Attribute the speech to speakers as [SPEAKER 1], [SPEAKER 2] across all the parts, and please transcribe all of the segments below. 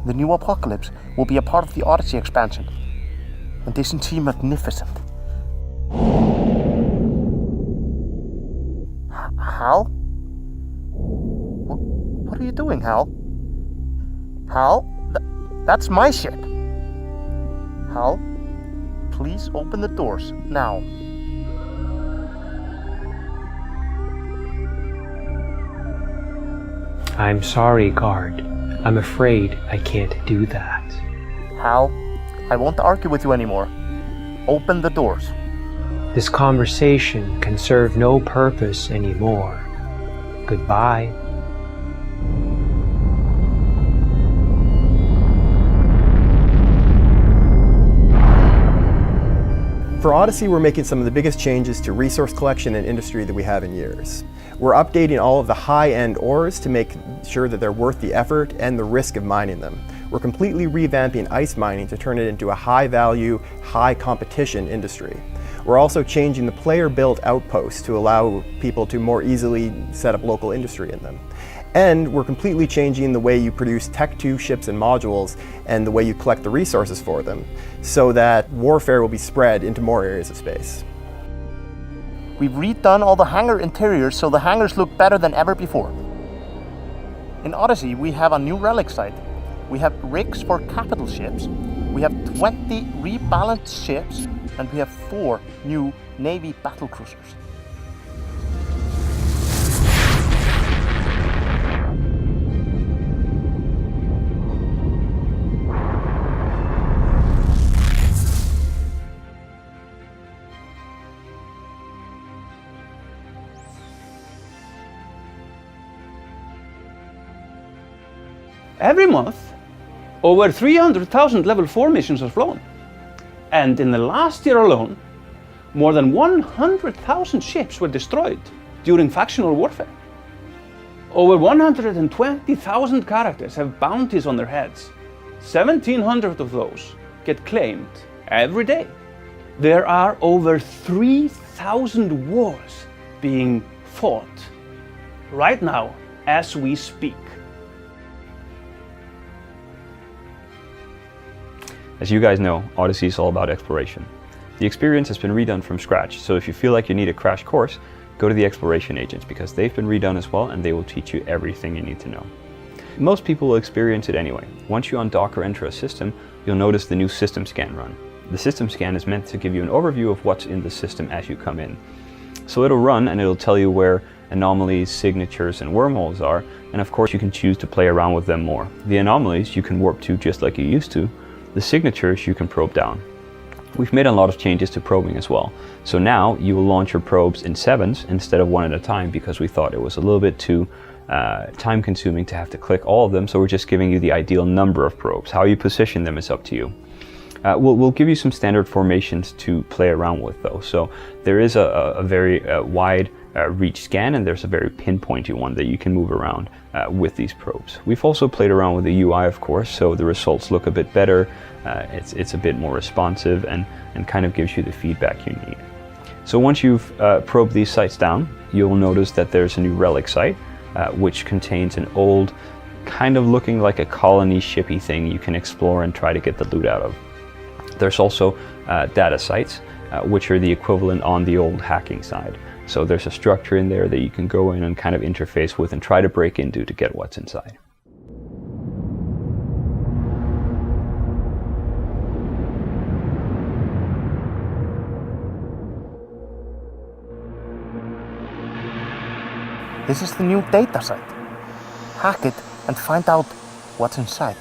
[SPEAKER 1] The new apocalypse will be a part of the Odyssey expansion. And isn't she magnificent? Hal? What are you doing, Hal? Hal? That's my ship. Hal, please open the doors now.
[SPEAKER 2] I'm sorry, guard. I'm afraid I can't do that.
[SPEAKER 1] Hal, I won't argue with you anymore. Open the doors.
[SPEAKER 2] This conversation can serve no purpose anymore. Goodbye.
[SPEAKER 3] For Odyssey, we're making some of the biggest changes to resource collection and industry that we have in years. We're updating all of the high-end ores to make sure that they're worth the effort and the risk of mining them. We're completely revamping ice mining to turn it into a high-value, high-competition industry. We're also changing the player-built outposts to allow people to more easily set up local industry in them. And we're completely changing the way you produce Tech 2 ships and modules and the way you collect the resources for them, so that warfare will be spread into more areas of space.
[SPEAKER 1] We've redone all the hangar interiors so the hangars look better than ever before. In Odyssey, we have a new relic site. We have rigs for capital ships. We have 20 rebalanced ships, and we have 4 new Navy battlecruisers.
[SPEAKER 4] Every month, over 300,000 level 4 missions are flown. And in the last year alone, more than 100,000 ships were destroyed during factional warfare. Over 120,000 characters have bounties on their heads. 1,700 of those get claimed every day. There are over 3,000 wars being fought right now as we speak.
[SPEAKER 5] As you guys know, Odyssey is all about exploration. The experience has been redone from scratch, so if you feel like you need a crash course, go to the exploration agents because they've been redone as well and they will teach you everything you need to know. Most people will experience it anyway. Once you undock or enter a system, you'll notice the new system scan run. The system scan is meant to give you an overview of what's in the system as you come in. So it'll run and it'll tell you where anomalies, signatures, and wormholes are, and of course you can choose to play around with them more. The anomalies you can warp to just like you used to. The signatures you can probe down. We've made a lot of changes to probing as well. So now you will launch your probes in 7s instead of 1 at a time because we thought it was a little bit too time consuming to have to click all of them. So we're just giving you the ideal number of probes. How you position them is up to you. We'll give you some standard formations to play around with though. So there is a very wide reach scan and there's a very pinpointy one that you can move around with these probes. We've also played around with the UI of course, so the results look a bit better, it's a bit more responsive and kind of gives you the feedback you need. So once you've probed these sites down, you'll notice that there's a new relic site which contains an old, kind of looking like a colony shippy thing you can explore and try to get the loot out of. There's also data sites, which are the equivalent on the old hacking side. So there's a structure in there that you can go in and kind of interface with and try to break into to get what's inside.
[SPEAKER 1] This is the new data site. Hack it and find out what's inside.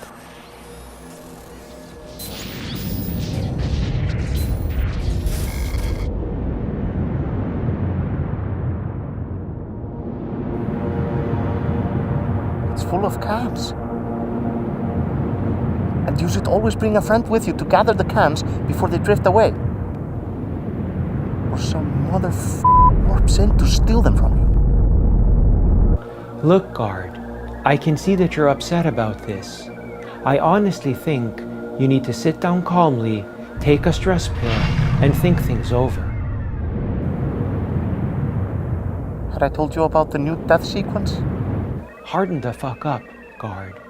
[SPEAKER 1] Full of cams. And you should always bring a friend with you to gather the cams before they drift away. Or some warps in to steal them from you.
[SPEAKER 2] Look, guard, I can see that you're upset about this. I honestly think you need to sit down calmly, take a stress pill, and think things over.
[SPEAKER 1] Had I told you about the new death sequence?
[SPEAKER 2] Harden the fuck up, guard.